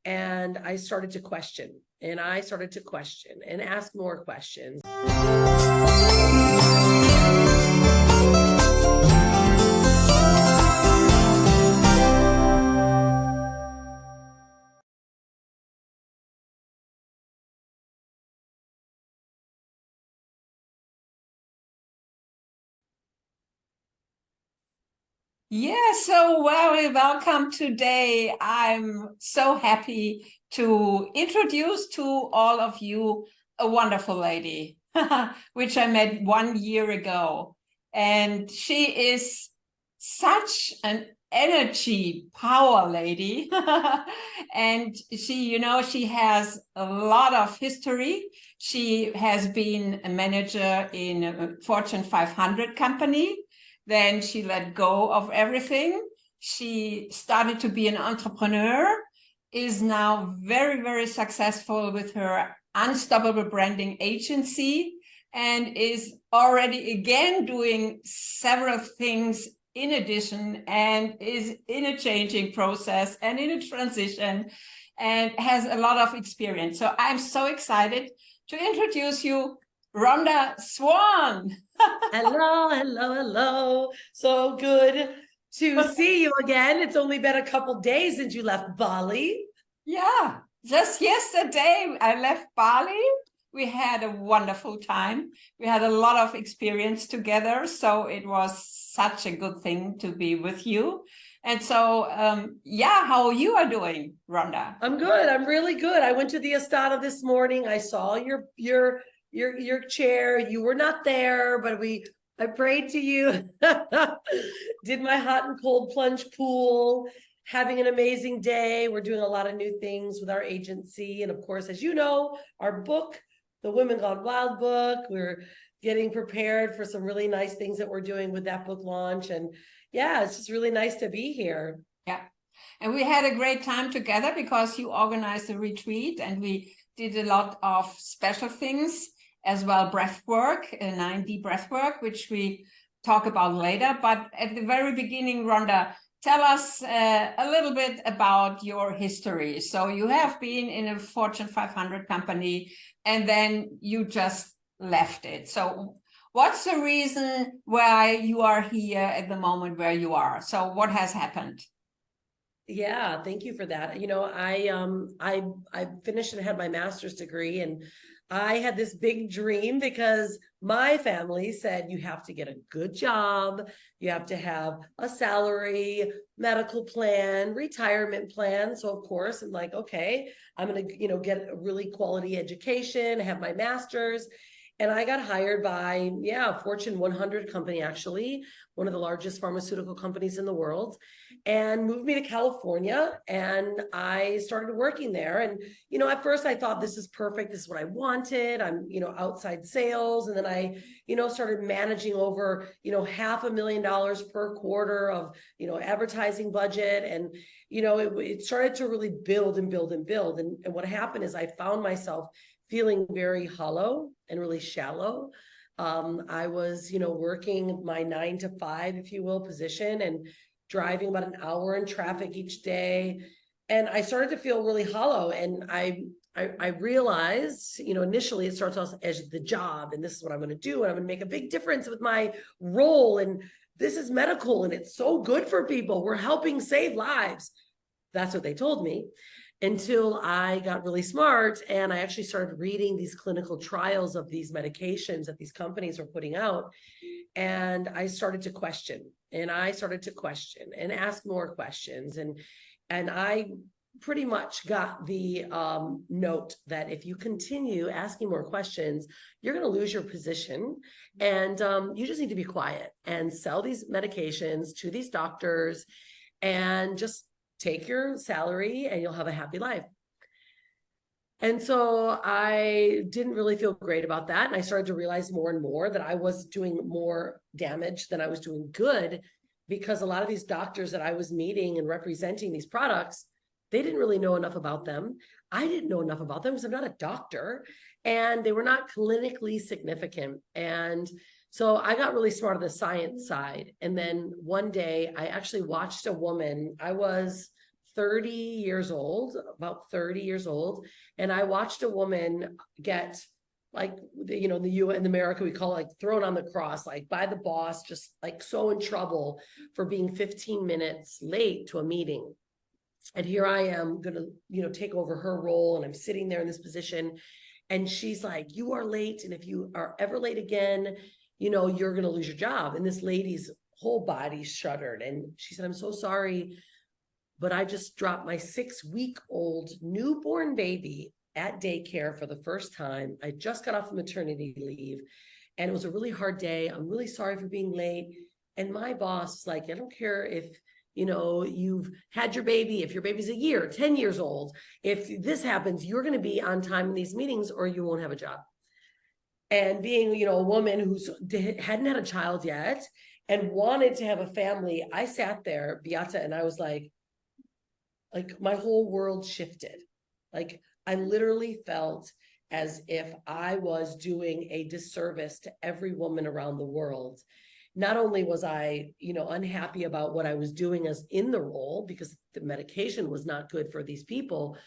And I started to question, and I started to question and ask more questions. Yeah, so welcome today. I'm so happy to introduce to all of you a wonderful lady, which I met 1 year ago. And she is such an energy power lady. And she has a lot of history. She has been a manager in a Fortune 500 company. Then she let go of everything. She started to be an entrepreneur, is now very, very successful with her unstoppable branding agency, and is already again doing several things in addition, and is in a changing process and in a transition, and has a lot of experience. So I'm so excited to introduce you, Rhonda Swan. Hello, hello, hello. So good to see you again. It's only been a couple days since you left Bali. Yeah, just yesterday I left Bali. We had a wonderful time. We had a lot of experience together. So it was such a good thing to be with you. And so, how you are doing, Rhonda? I'm good. I'm really good. I went to the Astana this morning. I saw your chair. You were not there, but I prayed to you. Did my hot and cold plunge pool. Having an amazing day. We're doing a lot of new things with our agency, and of course, as you know, our book, the Women Gone Wild book. We're getting prepared for some really nice things that we're doing with that book launch. And yeah, it's just really nice to be here. Yeah. And we had a great time together because you organized a retreat, and we did a lot of special things as well, breath work, 9D breath work, which we talk about later. But at the very beginning, Rhonda, tell us a little bit about your history. So you have been in a Fortune 500 company, and then you just left it. So what's the reason why you are here at the moment where you are? So what has happened? Yeah, thank you for that. You know, I finished and had my master's degree, and I had this big dream because my family said you have to get a good job, you have to have a salary, medical plan, retirement plan. So of course, I'm like, okay, I'm gonna, get a really quality education, have my master's. And I got hired by, Fortune 100 company, actually, one of the largest pharmaceutical companies in the world, and moved me to California. And I started working there. And, at first I thought this is perfect. This is what I wanted. I'm, outside sales. And then I, started managing over, $500,000 per quarter of, advertising budget. And, it started to really build and build and build. And what happened is I found myself feeling very hollow and really shallow. I was, working my 9 to 5, if you will, position, and driving about an hour in traffic each day. And I started to feel really hollow. And I realized, initially it starts off as the job, and this is what I'm going to do, and I'm going to make a big difference with my role. And this is medical, and it's so good for people. We're helping save lives. That's what they told me. Until I got really smart and I actually started reading these clinical trials of these medications that these companies were putting out. And I started to question, and I started to question and ask more questions. And I pretty much got the note that if you continue asking more questions, you're going to lose your position. And you just need to be quiet and sell these medications to these doctors and just take your salary and you'll have a happy life. And so I didn't really feel great about that. And I started to realize more and more that I was doing more damage than I was doing good, because a lot of these doctors that I was meeting and representing these products, they didn't really know enough about them. I didn't know enough about them because I'm not a doctor, and they were not clinically significant. And so I got really smart on the science side. And then one day I actually watched a woman, I was 30 years old, about 30 years old. And I watched a woman get, like, you know, in America, we call it like thrown on the cross, like by the boss, just like so in trouble for being 15 minutes late to a meeting. And here I am going to, you know, take over her role. And I'm sitting there in this position. And she's like, you are late. And if you are ever late again, you know, you're going to lose your job. And this lady's whole body shuddered. And she said, I'm so sorry, but I just dropped my 6-week-old newborn baby at daycare for the first time. I just got off of maternity leave and it was a really hard day. I'm really sorry for being late. And my boss is like, I don't care if, you know, you've had your baby, if your baby's a year, 10 years old, if this happens, you're going to be on time in these meetings or you won't have a job. And being, you know, a woman who's hadn't had a child yet and wanted to have a family, I sat there, Beata, and I was like my whole world shifted. Like I literally felt as if I was doing a disservice to every woman around the world. Not only was I, you know, unhappy about what I was doing as in the role because the medication was not good for these people,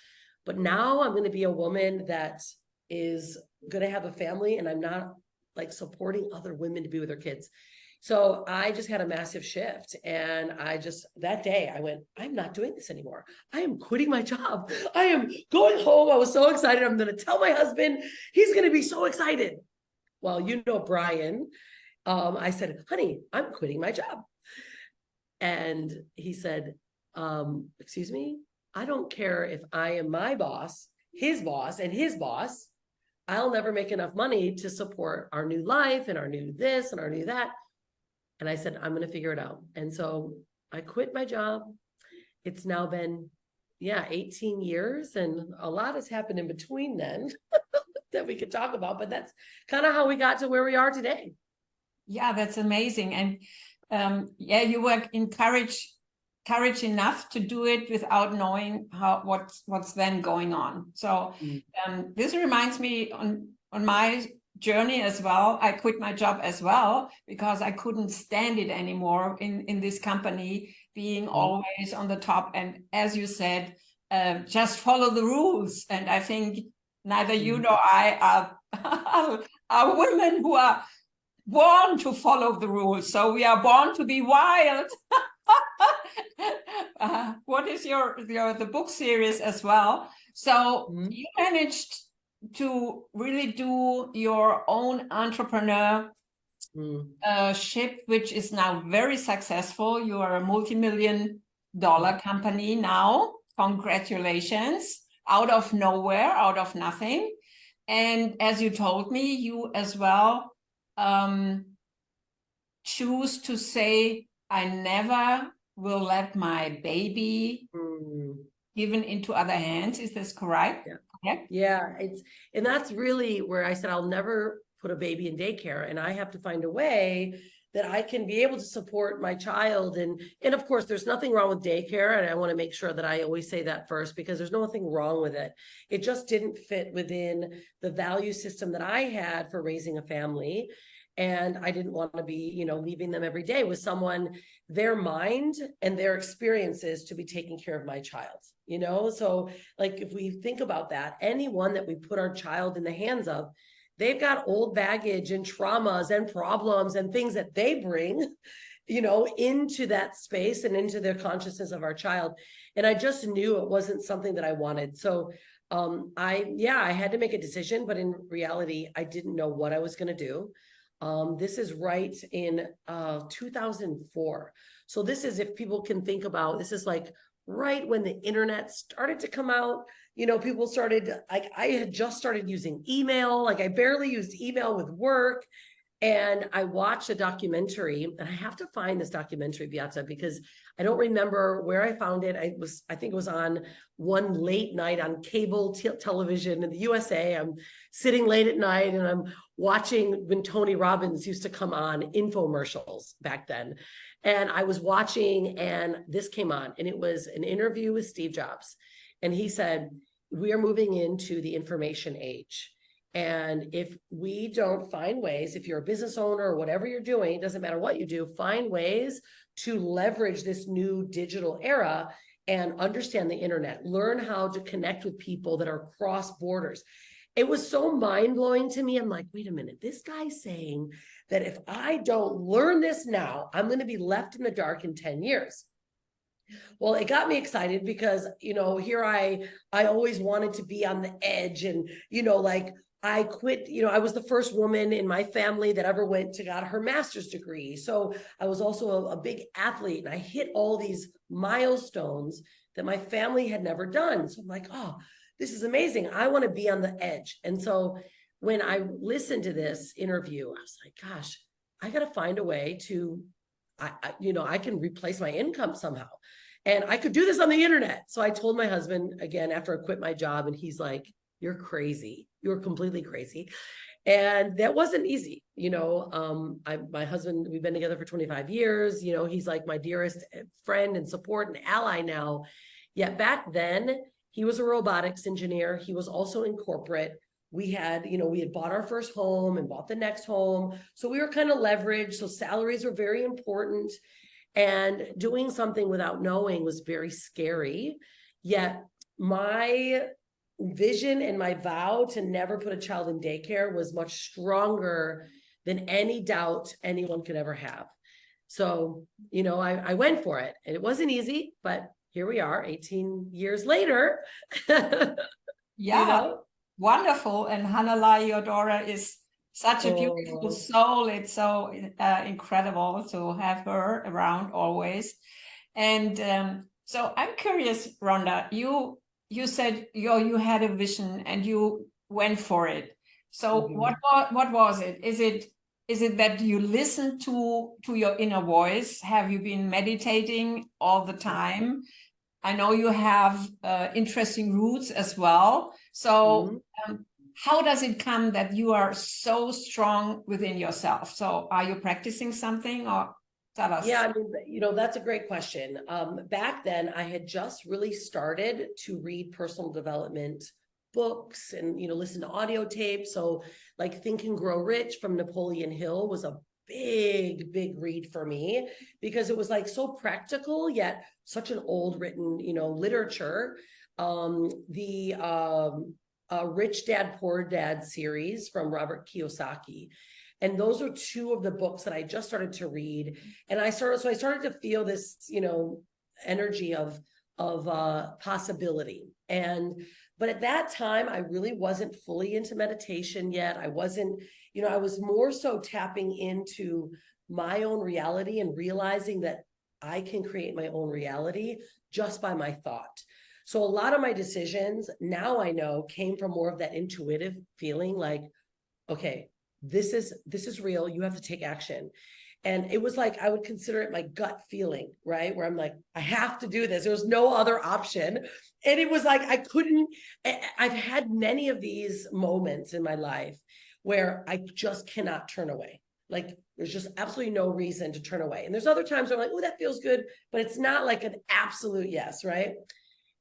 but now I'm going to be a woman that is going to have a family and I'm not like supporting other women to be with their kids. So I just had a massive shift. And that day I went, I'm not doing this anymore. I am quitting my job. I am going home. I was so excited. I'm going to tell my husband, he's going to be so excited. Well, you know, Brian, I said, honey, I'm quitting my job. And he said, excuse me, I don't care if I am my boss, and his boss, I'll never make enough money to support our new life and our new this and our new that. And I said, I'm going to figure it out. And so I quit my job. It's now been, 18 years. And a lot has happened in between then that we could talk about. But that's kind of how we got to where we are today. Yeah, that's amazing. And you were courage enough to do it without knowing what's then going on. So this reminds me on my journey as well. I quit my job as well because I couldn't stand it anymore in this company being always on the top. And as you said, just follow the rules. And I think neither you nor I are women who are born to follow the rules. So we are born to be wild. What is the book series as well? So you managed to really do your own entrepreneurship, which is now very successful. You are a multi-million-dollar company now. Congratulations. Out of nowhere, out of nothing. And as you told me, you as well choose to say, I never will let my baby given into other hands. Is this correct? Yeah, and that's really where I said, I'll never put a baby in daycare, and I have to find a way that I can be able to support my child. And of course, there's nothing wrong with daycare. And I want to make sure that I always say that first, because there's nothing wrong with it. It just didn't fit within the value system that I had for raising a family. And I didn't want to be, leaving them every day with someone, their mind and their experiences to be taking care of my child, So like, if we think about that, anyone that we put our child in the hands of, they've got old baggage and traumas and problems and things that they bring, into that space and into their consciousness of our child. And I just knew it wasn't something that I wanted. So I had to make a decision, but in reality, I didn't know what I was going to do. This is right in 2004. So this is, if people can think about, this is like right when the internet started to come out. People started, like, I had just started using email. Like, I barely used email with work. And I watched a documentary, and I have to find this documentary, Beata, because I don't remember where I found it. I think it was on one late night on cable television in the USA. I'm sitting late at night and I'm watching when Tony Robbins used to come on infomercials back then. And I was watching, and this came on, and it was an interview with Steve Jobs. And he said, we are moving into the information age. And if we don't find ways, if you're a business owner or whatever you're doing, it doesn't matter what you do, find ways to leverage this new digital era and understand the internet, learn how to connect with people that are cross borders. It was so mind-blowing to me. I'm like, wait a minute, this guy's saying that if I don't learn this now, I'm going to be left in the dark in 10 years. Well, it got me excited because, here I always wanted to be on the edge, and, like, I quit, I was the first woman in my family that ever got her master's degree. So I was also a big athlete, and I hit all these milestones that my family had never done. So I'm like, oh, this is amazing. I want to be on the edge. And so when I listened to this interview, I was like, gosh, I got to find a way to, I can replace my income somehow. And I could do this on the internet. So I told my husband again, after I quit my job, and he's like, you're crazy. You're completely crazy. And that wasn't easy. My husband, we've been together for 25 years. He's like my dearest friend and support and ally now. Yet back then, he was a robotics engineer. He was also in corporate. We had bought our first home and bought the next home. So we were kind of leveraged. So salaries were very important. And doing something without knowing was very scary. Yet my vision and my vow to never put a child in daycare was much stronger than any doubt anyone could ever have. So, I went for it, and it wasn't easy, but here we are 18 years later. Yeah, wonderful. And Hanala, your daughter, is such a beautiful soul. It's so incredible to have her around always. And so I'm curious, Rhonda, you said you had a vision and you went for it. So what was it? Is it that you listened to your inner voice? Have you been meditating all the time? I know you have interesting roots as well. So how does it come that you are so strong within yourself? So are you practicing something, or tell us? Yeah, that's a great question. Back then, I had just really started to read personal development books and, listen to audio tapes. So like Think and Grow Rich from Napoleon Hill was a big, big read for me, because it was like so practical, yet such an old written, literature. The Rich Dad, Poor Dad series from Robert Kiyosaki. And those are two of the books that I just started to read. And I started to feel this, energy of possibility. But at that time, I really wasn't fully into meditation yet. I wasn't, I was more so tapping into my own reality and realizing that I can create my own reality just by my thought. So a lot of my decisions now I know came from more of that intuitive feeling, like, okay, this is real. You have to take action. And it was like, I would consider it my gut feeling, right? Where I'm like, I have to do this. There was no other option. And it was like, I've had many of these moments in my life where I just cannot turn away. Like, there's just absolutely no reason to turn away. And there's other times where I'm like, oh, that feels good, but it's not like an absolute yes, right?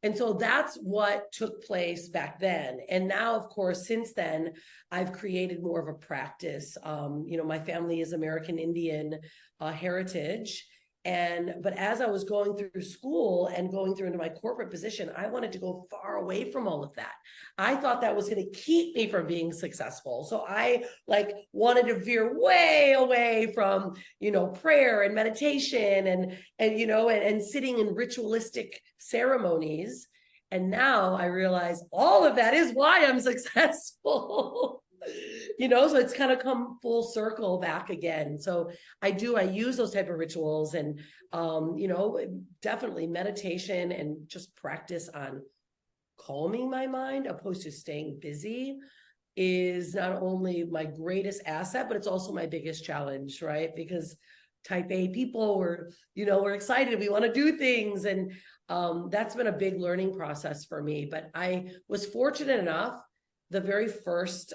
And so that's what took place back then. And now, of course, since then, I've created more of a practice. My family is American Indian heritage. But as I was going through school and going through into my corporate position, I wanted to go far away from all of that. I thought that was going to keep me from being successful. So I wanted to veer way away from, prayer and meditation and sitting in ritualistic ceremonies. And now I realize all of that is why I'm successful. So it's kind of come full circle back again. So I use those type of rituals, and, definitely meditation and just practice on calming my mind opposed to staying busy is not only my greatest asset, but it's also my biggest challenge, right? Because type A people we're excited. We want to do things. And that's been a big learning process for me. But I was fortunate enough. The very first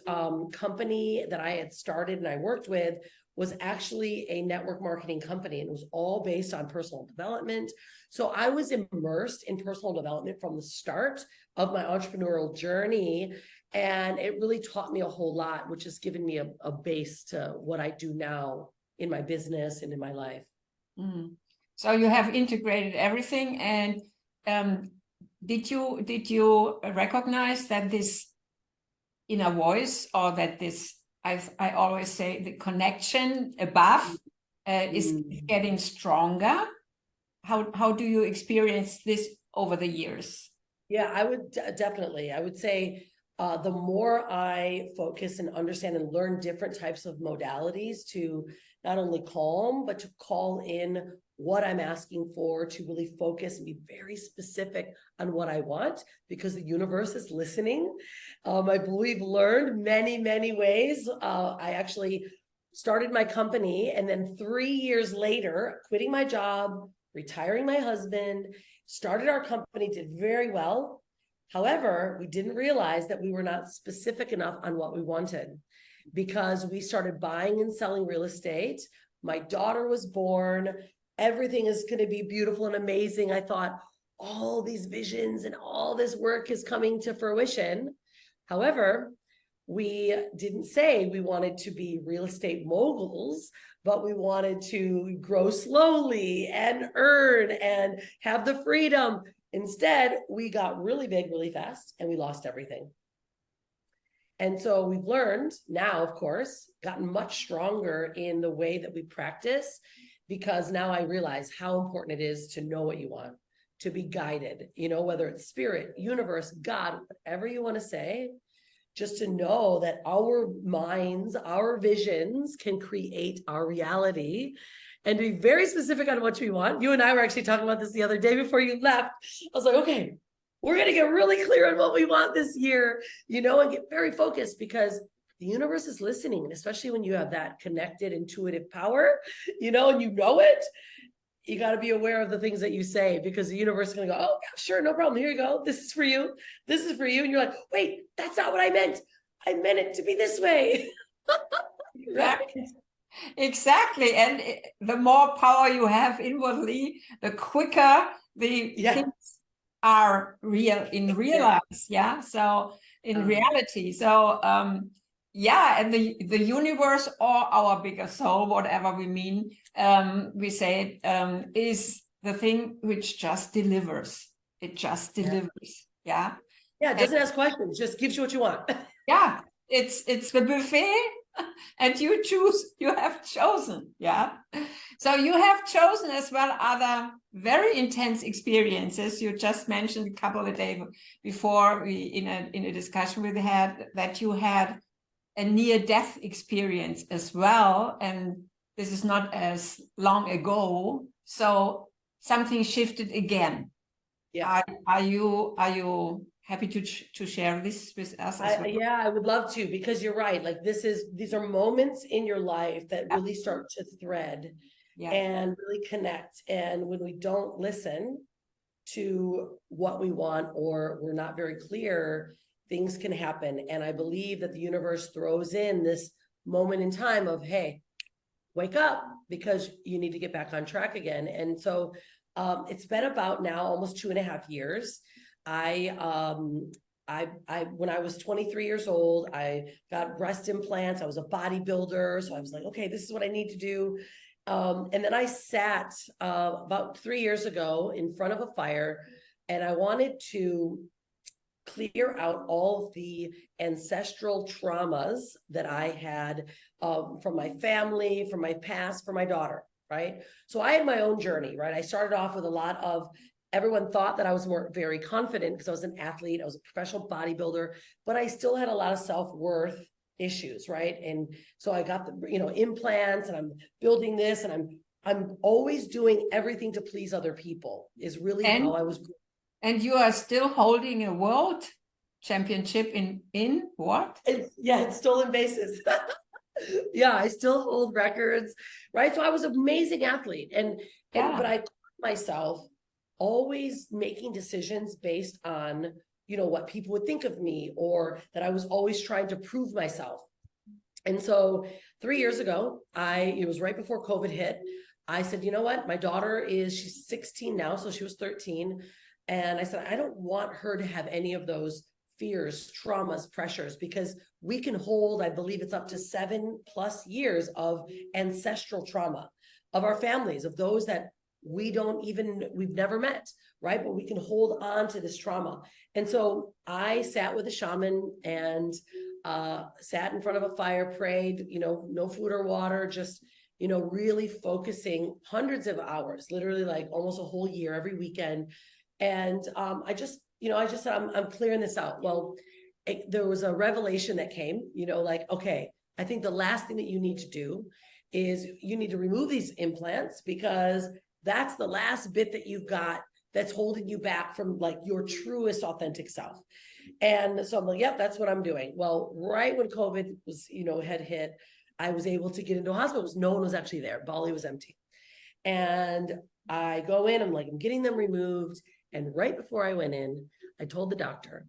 company that I had started and I worked with was actually a network marketing company, and it was all based on personal development. So I was immersed in personal development from the start of my entrepreneurial journey, and it really taught me a whole lot, which has given me a base to what I do now in my business and in my life. So you have integrated everything, and did you recognize that this inner voice, or that this, I always say, the connection above is getting stronger? How do you experience this over the years? Yeah, I would definitely. I would say the more I focus and understand and learn different types of modalities to not only calm, but to call in what I'm asking for, to really focus and be very specific on what I want, because the universe is listening. We've learned many, many ways. I actually started my company, and then 3 years later, quitting my job, retiring my husband, started our company, did very well. However, we didn't realize that we were not specific enough on what we wanted, because we started buying and selling real estate. My daughter was born. Everything is going to be beautiful and amazing. I thought all these visions and all this work is coming to fruition. However, we didn't say we wanted to be real estate moguls, but we wanted to grow slowly and earn and have the freedom. Instead, we got really big really fast and we lost everything. And so we've learned now, of course, gotten much stronger in the way that we practice, because now I realize how important it is to know what you want, to be guided, whether it's spirit, universe, God, whatever you want to say, just to know that our minds, our visions can create our reality, and to be very specific on what we want. You and I were actually talking about this the other day before you left. I was like, okay, we're going to get really clear on what we want this year, and get very focused, because the universe is listening. And especially when you have that connected, intuitive power, and it, you got to be aware of the things that you say, because the universe is going to go, oh, yeah, sure, no problem. Here you go. This is for you. This is for you. And you're like, wait, that's not what I meant. I meant it to be this way. Exactly. Exactly. And the more power you have inwardly, the quicker the things are realized. Yeah. So in reality. So and the universe, or our bigger soul, whatever we mean, we say is the thing which just delivers. It just delivers. Yeah. Yeah. It doesn't ask questions, just gives you what you want. Yeah. It's the buffet, and you have chosen. Yeah. So you have chosen as well other very intense experiences. You just mentioned a couple of days before, we in a discussion we had, that you had a near-death experience as well, and this is not as long ago. So something shifted again. Yeah. Are you happy to share this with us as well? Yeah, I would love to, because you're right. Like these are moments in your life that really start to thread and really connect. And when we don't listen to what we want, or we're not very clear, things can happen. And I believe that the universe throws in this moment in time of, hey, wake up, because you need to get back on track again. And so it's been about now almost 2.5 years. I when I was 23 years old, I got breast implants. I was a bodybuilder. So I was like, okay, this is what I need to do. And then I sat about 3 years ago in front of a fire, and I wanted to clear out all of the ancestral traumas that I had from my family, from my past, from my daughter, right? So I had my own journey, right? I started off with a lot of, everyone thought that I was very confident because I was an athlete, I was a professional bodybuilder, but I still had a lot of self-worth issues, right? And so I got the, implants, and I'm building this, and I'm always doing everything to please other people, is really how I was. And you are still holding a world championship in what? It's stolen bases. Yeah, I still hold records, right? So I was an amazing athlete, but I caught myself always making decisions based on, what people would think of me, or that I was always trying to prove myself. And so 3 years ago, it was right before COVID hit. I said, you know what? My daughter she's 16 now, so she was 13. And I said, I don't want her to have any of those fears, traumas, pressures, because we can hold, I believe it's up to 7+ years of ancestral trauma of our families, of those that we've never met, right? But we can hold on to this trauma. And so I sat with a shaman and sat in front of a fire, prayed, no food or water, just, really focusing hundreds of hours, literally like almost a whole year, every weekend. And I just said, I'm clearing this out. Well, there was a revelation that came, okay, I think the last thing that you need to do is you need to remove these implants, because that's the last bit that you've got that's holding you back from like your truest authentic self. And so I'm like, yep, that's what I'm doing. Well, right when COVID was, had hit, I was able to get into hospitals. No one was actually there. Bali was empty. And I go in, I'm getting them removed. And right before I went in, I told the doctor,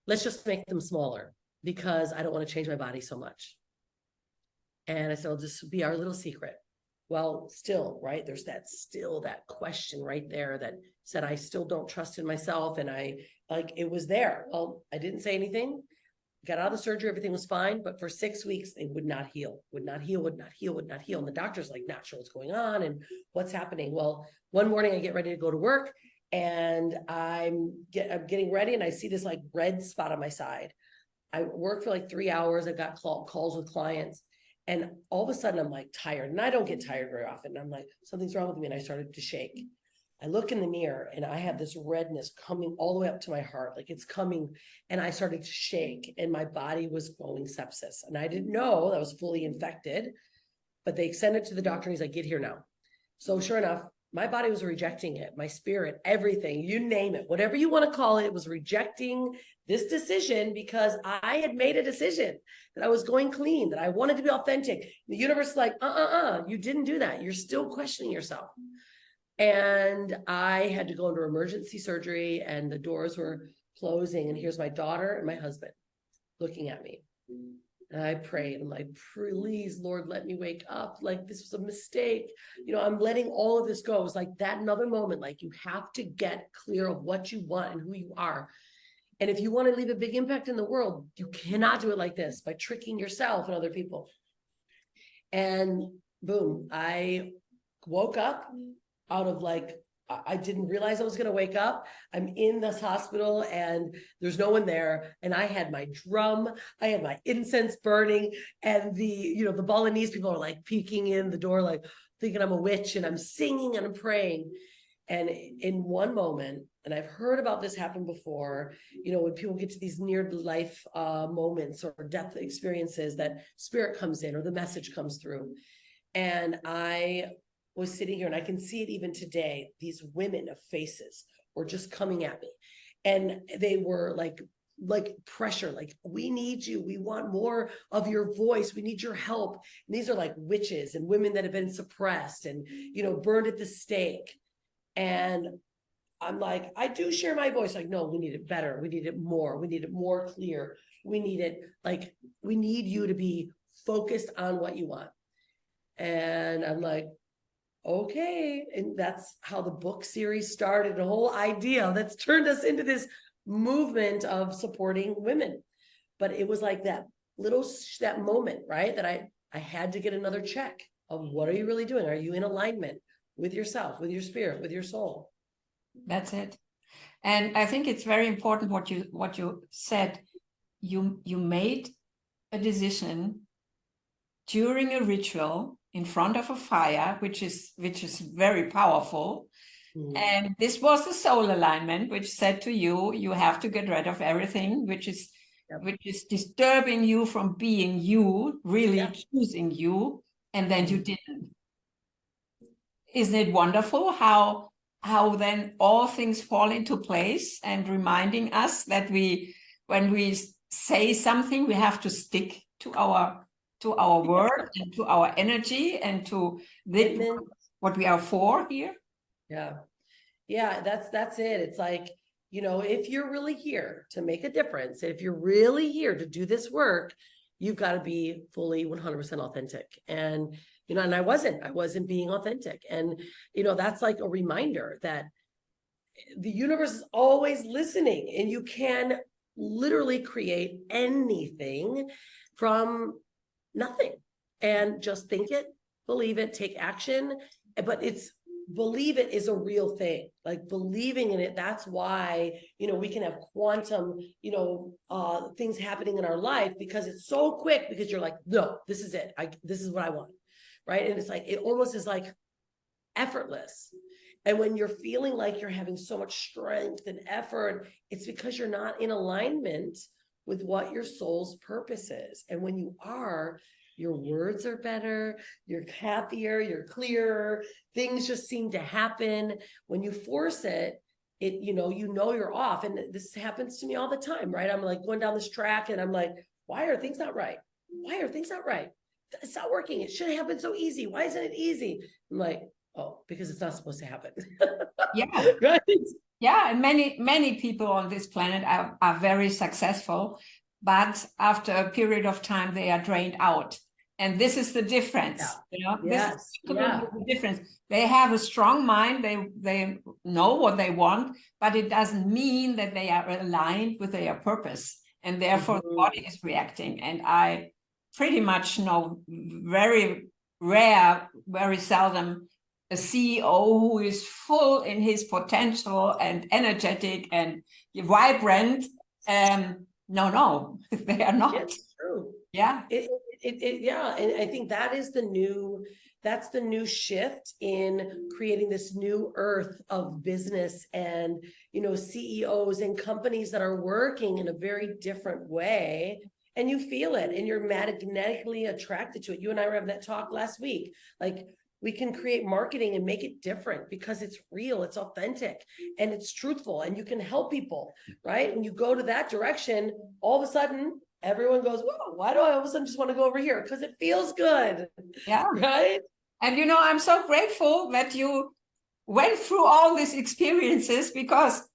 let's just make them smaller because I don't want to change my body so much. And I said, it'll just be our little secret. Well, still, right? There's that question right there that said, I still don't trust in myself. And it was there. Well, I didn't say anything. Got out of the surgery. Everything was fine. But for 6 weeks, they would not heal. And the doctor's like, not sure what's going on and what's happening. Well, one morning I get ready to go to work and I'm getting ready and I see this like red spot on my side. I work for like 3 hours. I've got calls with clients. And all of a sudden I'm like tired, and I don't get tired very often. And I'm like, something's wrong with me. And I started to shake. I look in the mirror and I have this redness coming all the way up to my heart. Like it's coming, and I started to shake and my body was going sepsis. And I didn't know that I was fully infected, but they sent it to the doctor and he's like, get here now. So sure enough, my body was rejecting it. My spirit, everything, you name it, whatever you want to call it, was rejecting this decision, because I had made a decision that I was going clean, that I wanted to be authentic. The universe is like, you didn't do that. You're still questioning yourself. And I had to go into emergency surgery and the doors were closing. And here's my daughter and my husband looking at me. And I prayed. I'm like, please, Lord, let me wake up. Like, this was a mistake. I'm letting all of this go. It was like that another moment. Like, you have to get clear of what you want and who you are. And if you want to leave a big impact in the world, you cannot do it like this, by tricking yourself and other people. And boom, I woke up out of I didn't realize I was going to wake up. I'm in this hospital and there's no one there. And I had my drum, I had my incense burning, and the Balinese people are like peeking in the door, like thinking I'm a witch, and I'm singing and I'm praying. And in one moment, and I've heard about this happen before, when people get to these near life moments or death experiences, that spirit comes in or the message comes through. And I was sitting here and I can see it even today. These women of faces were just coming at me, and they were like pressure, like, we need you. We want more of your voice. We need your help. And these are like witches and women that have been suppressed and, burned at the stake. And I'm like, I do share my voice. Like, no, we need it better. We need it more. We need it more clear. We need it we need you to be focused on what you want. And I'm like, okay. And that's how the book series started, a whole idea that's turned us into this movement of supporting women. But it was like that moment, right? That I had to get another check of, what are you really doing? Are you in alignment with yourself, with your spirit, with your soul? That's it. And I think it's very important what you said. You made a decision during a ritual in front of a fire, which is very powerful. Mm. And this was the soul alignment, which said to you, you have to get rid of everything which is disturbing you from being you, really choosing you, and then you didn't. Isn't it wonderful how then all things fall into place, and reminding us that when we say something, we have to stick to our word and to our energy and to what we are for here. Yeah, that's it. It's like, if you're really here to make a difference, if you're really here to do this work, you've got to be fully 100% authentic. And and I wasn't being authentic. And, that's like a reminder that the universe is always listening, and you can literally create anything from nothing. And just think it, believe it, take action, but believe it is a real thing. Like believing in it, that's why, we can have quantum, things happening in our life, because it's so quick, because you're like, no, this is it. This is what I want. Right. And it's like, it almost is like effortless. And when you're feeling like you're having so much strength and effort, it's because you're not in alignment with what your soul's purpose is. And when you are, your words are better, you're happier, you're clearer, things just seem to happen. When you force it, you're off. And this happens to me all the time, right? I'm like going down this track and I'm like, why are things not right? Why are things not right? It's not working. It should have been so easy. Why isn't it easy? I'm like, oh, because it's not supposed to happen. Yeah. Right. Yeah. And many people on this planet are very successful, but after a period of time, they are drained out. And this is the difference. Yeah. This is the difference. They have a strong mind. They know what they want, but it doesn't mean that they are aligned with their purpose. And therefore the body is reacting. And I pretty much know very seldom a CEO who is full in his potential and energetic and vibrant. No, they are not. It's true. Yeah. Yeah. And I think that's the new shift in creating this new earth of business and, CEOs and companies that are working in a very different way. And you feel it and you're magnetically attracted to it. You and I were having that talk last week. Like, we can create marketing and make it different because it's real, it's authentic, and it's truthful, and you can help people, right? When you go to that direction, all of a sudden, everyone goes, whoa, why do I all of a sudden just want to go over here? Because it feels good. Yeah. Right? And, I'm so grateful that you went through all these experiences because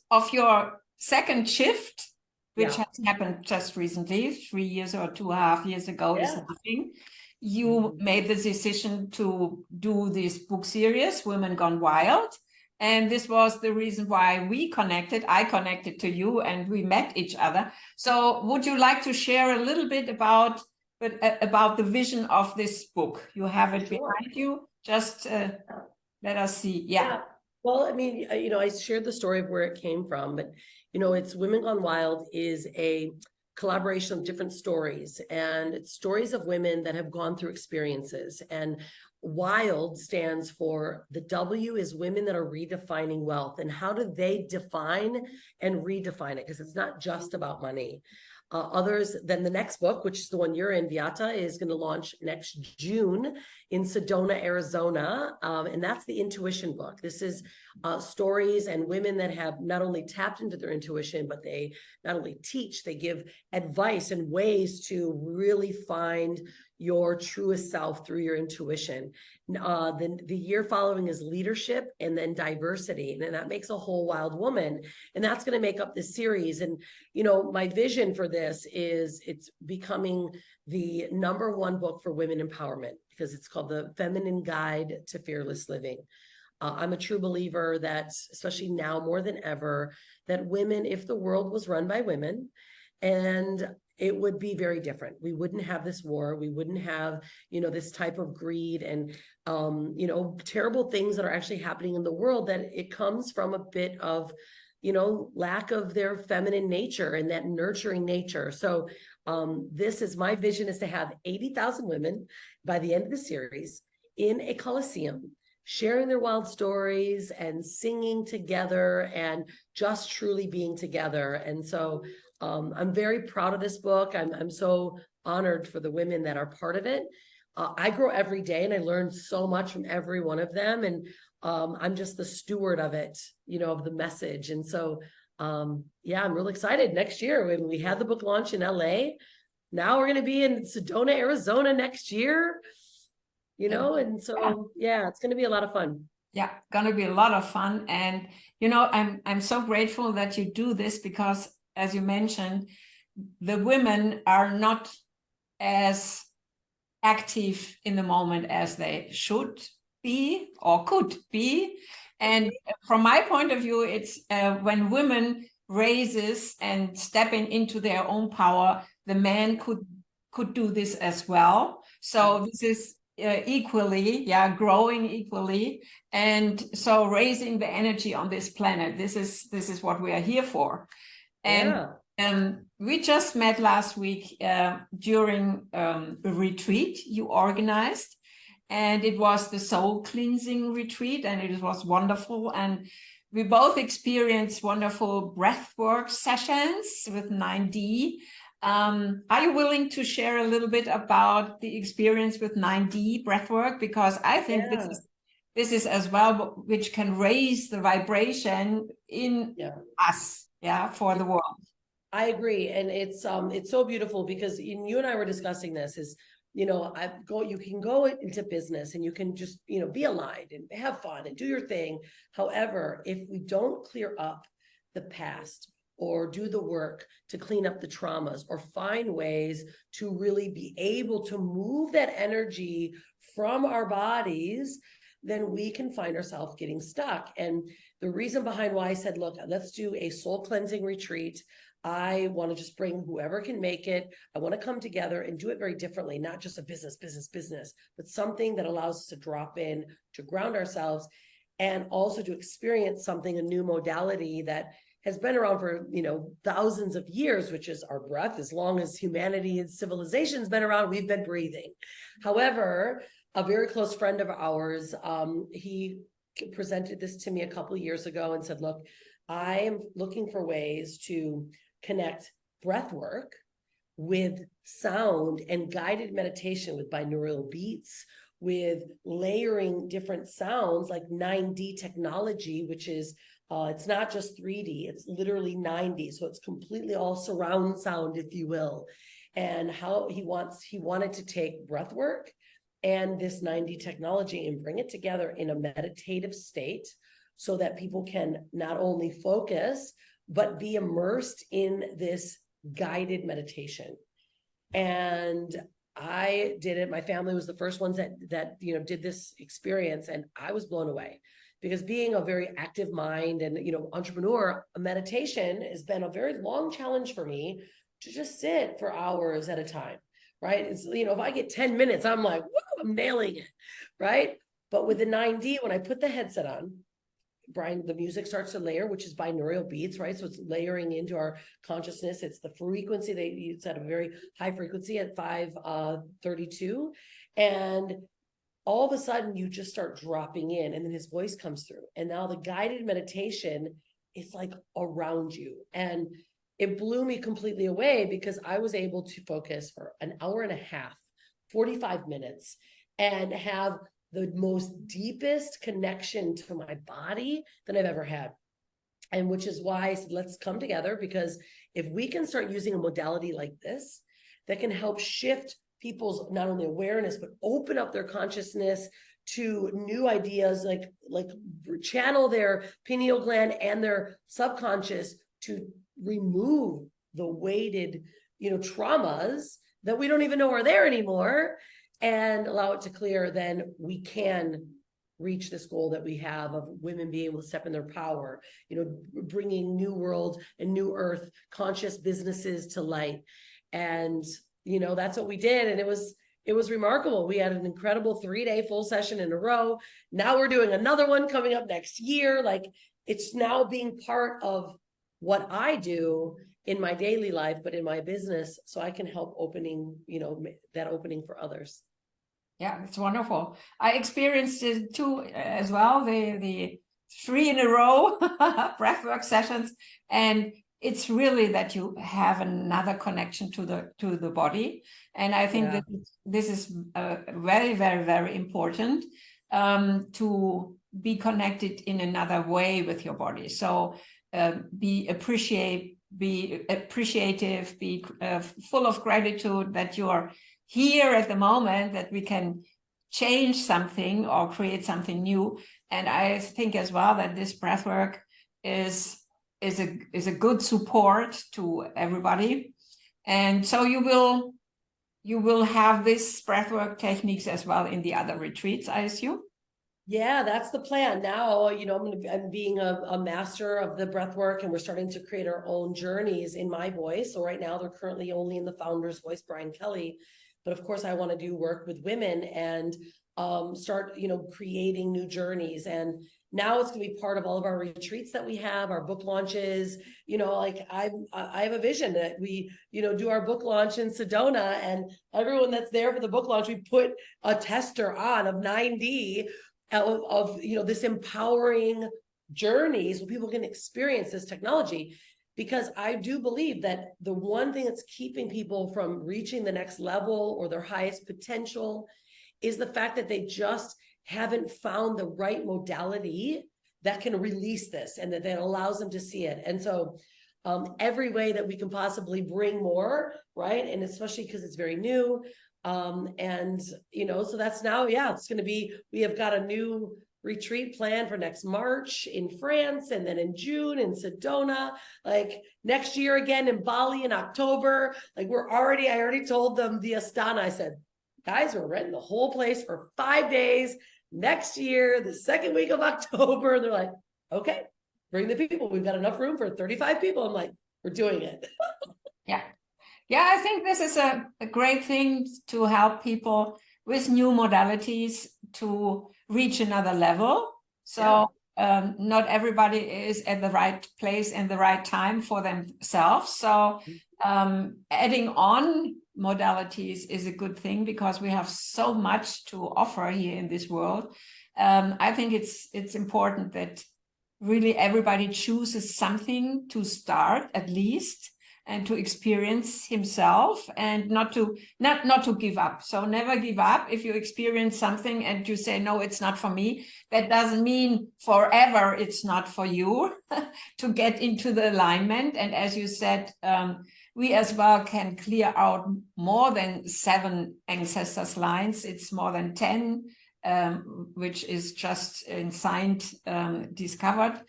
of your second shift, which has happened just recently, 3 years or 2.5 years ago is nothing. You made the decision to do this book series, Women Gone Wild. And this was the reason why we connected. I connected to you and we met each other. So would you like to share a little bit about the vision of this book? You have it behind you. Just let us see. Yeah. Well, I mean, I shared the story of where it came from, but, it's Women Gone Wild is a collaboration of different stories, and it's stories of women that have gone through experiences. And WILD stands for, the W is women that are redefining wealth. And how do they define and redefine it? Because it's not just about money. Others, then the next book, which is the one you're in, Beata, is going to launch next June in Sedona, Arizona. And that's the intuition book. This is stories and women that have not only tapped into their intuition, but they not only teach, they give advice and ways to really find your truest self through your intuition. Then the year following is leadership, and then diversity. And then that makes a whole wild woman. And that's going to make up this series. And, my vision for this is it's becoming the #1 book for women empowerment, because it's called The Feminine Guide to Fearless Living. I'm a true believer that, especially now more than ever, that women, if the world was run by women, and it would be very different. We wouldn't have this war. We wouldn't have, this type of greed and, terrible things that are actually happening in the world, that it comes from a bit of, lack of their feminine nature and that nurturing nature. So this is my vision, is to have 80,000 women by the end of the series in a Coliseum, sharing their wild stories and singing together and just truly being together. And so I'm very proud of this book. I'm so honored for the women that are part of it. I grow every day and I learn so much from every one of them. And I'm just the steward of it, of the message. And so, I'm really excited. Next year, when we had the book launch in LA, now we're going to be in Sedona, Arizona next year, and so, it's going to be a lot of fun. Yeah, gonna be a lot of fun. And, I'm so grateful that you do this, because as you mentioned, the women are not as active in the moment as they should be or could be. And from my point of view, it's when women raises and stepping into their own power, the man could do this as well. So this is equally, yeah, growing equally, and so raising the energy on this planet. This is what we are here for. And we just met last week during a retreat you organized, and it was the soul cleansing retreat, and it was wonderful. And we both experienced wonderful breathwork sessions with 9D. Are you willing to share a little bit about the experience with 9D breathwork? Because I think this is as well which can raise the vibration in us, for the world. I agree, and it's so beautiful because you and I were discussing this. Is you can go into business and you can just be aligned and have fun and do your thing. However, if we don't clear up the past or do the work to clean up the traumas or find ways to really be able to move that energy from our bodies, then we can find ourselves getting stuck. And the reason behind why I said, look, let's do a soul cleansing retreat. I want to just bring whoever can make it. I want to come together and do it very differently, not just a business, but something that allows us to drop in, to ground ourselves, and also to experience something, a new modality that has been around for, thousands of years, which is our breath. As long as humanity and civilization has been around, we've been breathing. However, a very close friend of ours, he presented this to me a couple of years ago and said, look, I am looking for ways to connect breath work with sound and guided meditation with binaural beats, with layering different sounds like 9D technology, which is it's not just 3D, it's literally 9D. So it's completely all surround sound, if you will. And how he wanted to take breath work and this 9D technology and bring it together in a meditative state so that people can not only focus, but be immersed in this guided meditation. And I did it. My family was the first ones that did this experience, and I was blown away. Because being a very active mind and, entrepreneur, meditation has been a very long challenge for me to just sit for hours at a time, right? It's, if I get 10 minutes, I'm like, whoa, I'm nailing it, right? But with the 9D, when I put the headset on, Brian, the music starts to layer, which is binaural beats, right? So it's layering into our consciousness. It's the frequency, it's at a very high frequency at 532. And all of a sudden you just start dropping in, and then his voice comes through. And now the guided meditation is like around you. And it blew me completely away because I was able to focus for an hour and a half, 45 minutes, and have the most deepest connection to my body than I've ever had. And which is why I said, let's come together, because if we can start using a modality like this that can help shift people's not only awareness, but open up their consciousness to new ideas, like channel their pineal gland and their subconscious to remove the weighted, traumas that we don't even know are there anymore, and allow it to clear, then we can reach this goal that we have of women being able to step in their power, bringing new world and new earth conscious businesses to light. And that's what we did. And it was remarkable. We had an incredible 3-day full session in a row. Now we're doing another one coming up next year. Like, it's now being part of what I do in my daily life, but in my business, so I can help opening, that opening for others. Yeah, it's wonderful. I experienced it too as well, the 3 in a row breathwork sessions. And it's really that you have another connection to the body. And I think that this is very, very, very important to be connected in another way with your body. So be appreciative, be full of gratitude that you are here at the moment, that we can change something or create something new. And I think as well that this breathwork is a good support to everybody. And so you will have this breathwork techniques as well in the other retreats, I assume. Yeah, that's the plan. Now, I'm being a master of the breath work, and we're starting to create our own journeys in my voice. So right now they're currently only in the founder's voice, Brian Kelly. but of course I want to do work with women and start, creating new journeys. And now it's going to be part of all of our retreats that we have, our book launches. Like I have a vision that we, do our book launch in Sedona, and everyone that's there for the book launch, we put a tester on of 9D of this empowering journey so people can experience this technology. Because I do believe that the one thing that's keeping people from reaching the next level or their highest potential is the fact that they just haven't found the right modality that can release this and that allows them to see it. And so every way that we can possibly bring more, right? And especially because it's very new. So that's now, it's going to be, we have got a new retreat planned for next March in France, and then in June in Sedona, like next year again in Bali in October. Like I already told them the Astana, I said, guys, we're renting the whole place for 5 days next year, the second week of October. And they're like, okay, bring the people. We've got enough room for 35 people. I'm like, we're doing it. Yeah. Yeah, I think this is a great thing to help people with new modalities to reach another level. So not everybody is at the right place and the right time for themselves. So adding on modalities is a good thing because we have so much to offer here in this world. I think it's important that really everybody chooses something to start at least, and to experience himself, and not to give up. So never give up. If you experience something and you say, no, it's not for me, that doesn't mean forever it's not for you to get into the alignment. And as you said, we as well can clear out more than 7 ancestors lines. It's more than 10, which is just in science discovered.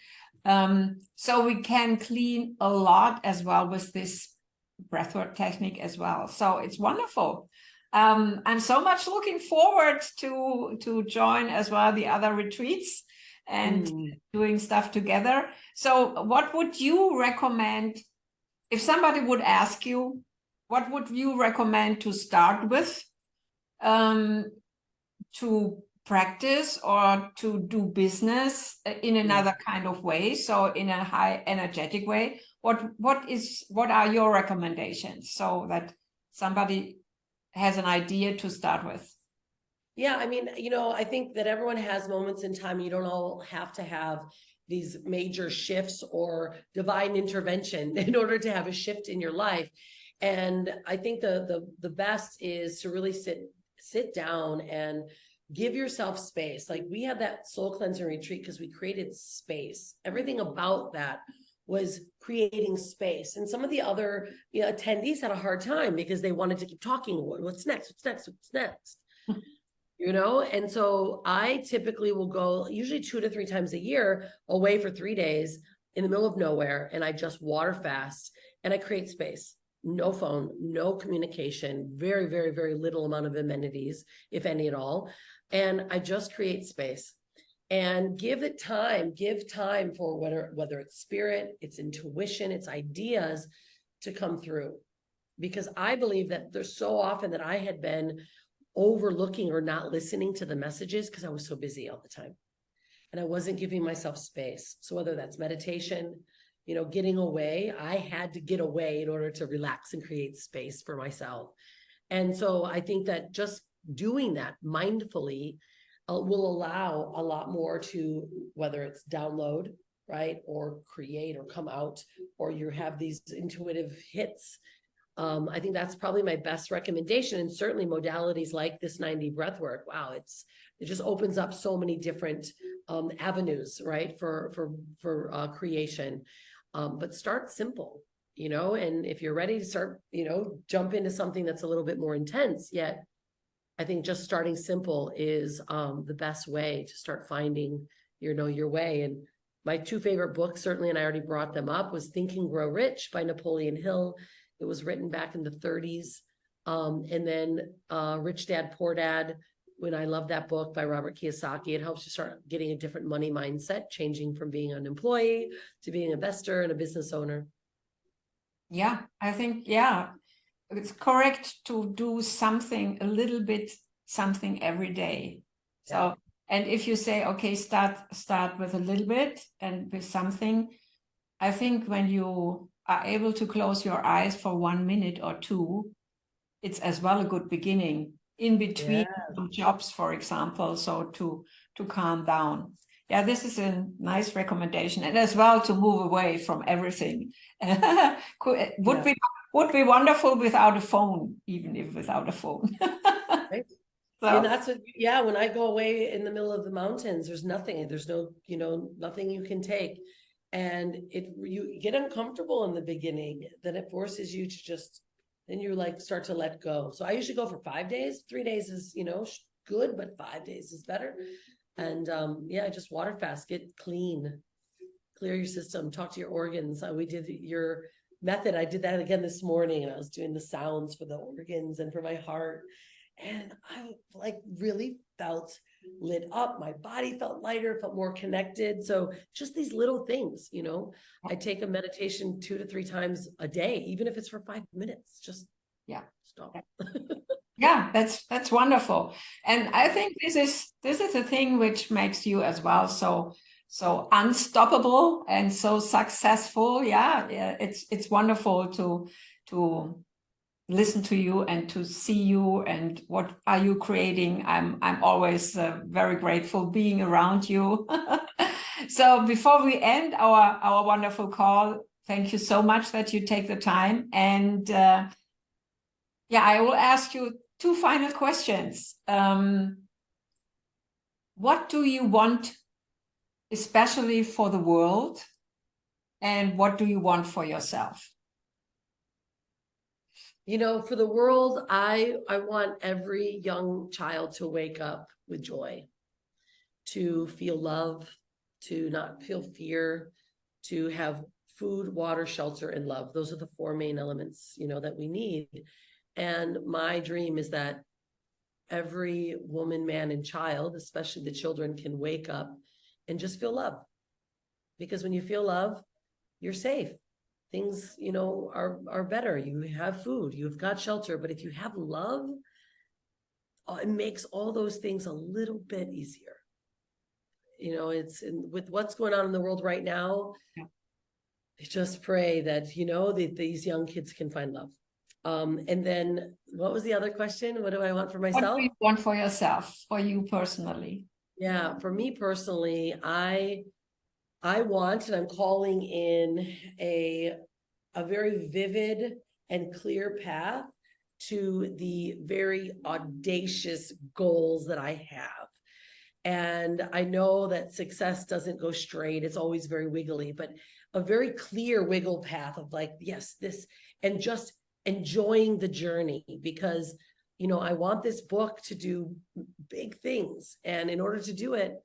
So we can clean a lot as well with this breathwork technique as well. So it's wonderful. I'm so much looking forward to join as well the other retreats and doing stuff together. So what would you recommend if somebody would ask you, what would you recommend to start with, to practice or to do business in another kind of way, so in a high energetic way? What are your recommendations so that somebody has an idea to start with? Yeah, I mean, I think that everyone has moments in time. You don't all have to have these major shifts or divine intervention in order to have a shift in your life. And I think the best is to really sit down and give yourself space. Like we had that soul cleansing retreat because we created space. Everything about that was creating space. And some of the other attendees had a hard time because they wanted to keep talking. What's next? What's next? What's next? And so I typically will go usually 2 to 3 times a year away for 3 days in the middle of nowhere. And I just water fast and I create space. No phone, no communication, very, very, very little amount of amenities, if any at all. And I just create space and give time for whether it's spirit, it's intuition, it's ideas to come through. Because I believe that there's so often that I had been overlooking or not listening to the messages because I was so busy all the time and I wasn't giving myself space. So whether that's meditation, getting away, I had to get away in order to relax and create space for myself. And so I think that just doing that mindfully will allow a lot more to, whether it's download, right, or create or come out, or you have these intuitive hits. I think that's probably my best recommendation. And certainly modalities like this 9D breathwork, wow, it just opens up so many different avenues, right, for creation. But start simple, and if you're ready to start, jump into something that's a little bit more intense, yet I think just starting simple is the best way to start finding, your way. And my 2 favorite books, certainly, and I already brought them up, was Think and Grow Rich by Napoleon Hill. It was written back in the 30s. And then Rich Dad, Poor Dad, when I love that book by Robert Kiyosaki. It helps you start getting a different money mindset, changing from being an employee to being an investor and a business owner. Yeah, I think, it's correct to do something a little bit, something every day. So, and if you say, okay, start with a little bit and with something, I think when you are able to close your eyes for 1 minute or two, it's as well a good beginning in between some jobs, for example, so to calm down. Yeah, this is a nice recommendation, and as well to move away from everything. Would be wonderful without a phone, even if without a phone. Right. So, And that's what, yeah, when I go away in the middle of the mountains, there's nothing, there's no, nothing you can take. And you get uncomfortable in the beginning, then it forces you to just, then you like start to let go. So I usually go for 5 days. 3 days is, good, but 5 days is better. And yeah, just water fast, get clean, clear your system, talk to your organs. We did your method. I did that again this morning, and I was doing the sounds for the organs and for my heart. And I like really felt lit up. My body felt lighter, felt more connected. So just these little things, I take a meditation 2 to 3 times a day, even if it's for 5 minutes, just stop. Yeah, that's wonderful. And I think this is a thing which makes you as well so unstoppable and so successful. Yeah, it's wonderful to listen to you and to see you and what are you creating. I'm always very grateful being around you. So before we end our wonderful call, thank you so much that you take the time. And yeah, I will ask you 2 final questions. What do you want, especially for the world, and what do you want for yourself? For the world, I want every young child to wake up with joy, to feel love, to not feel fear, to have food, water, shelter, and love. Those are the 4 main elements, that we need. And my dream is that every woman, man, and child, especially the children, can wake up and just feel love. Because when you feel love, you're safe. Things, are better. You have food, you've got shelter. But if you have love, it makes all those things a little bit easier. It's with what's going on in the world right now. I just pray that, that these young kids can find love. And then what was the other question? What do I want for myself? What do you want for yourself, for you personally? Yeah, for me personally, I want, and I'm calling in a very vivid and clear path to the very audacious goals that I have. And I know that success doesn't go straight. It's always very wiggly, but a very clear wiggle path of like, yes, this, and just enjoying the journey, because, I want this book to do big things. And in order to do it,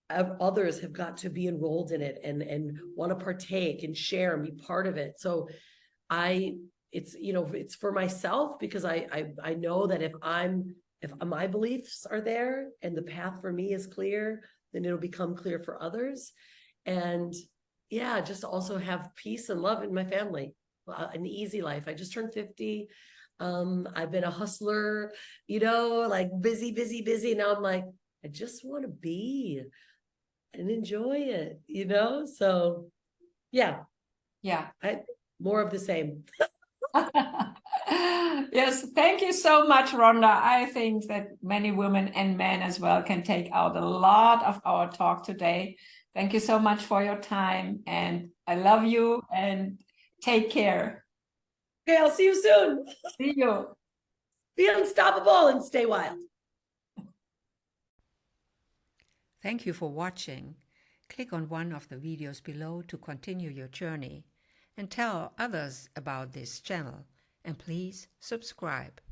others have got to be enrolled in it and want to partake and share and be part of it. So it's for myself, because I know that if my beliefs are there and the path for me is clear, then it'll become clear for others. And yeah, just also have peace and love in my family, an easy life. I just turned 50. I've been a hustler, like busy. Now I'm like, I just want to be and enjoy it, So yeah. More of the same. Yes, thank you so much, Rhonda. I think that many women and men as well can take out a lot of our talk today. Thank you so much for your time, and I love you, and take care. Okay, I'll see you soon. See you. Be unstoppable and stay wild. Thank you for watching. Click on one of the videos below to continue your journey and tell others about this channel. And please subscribe.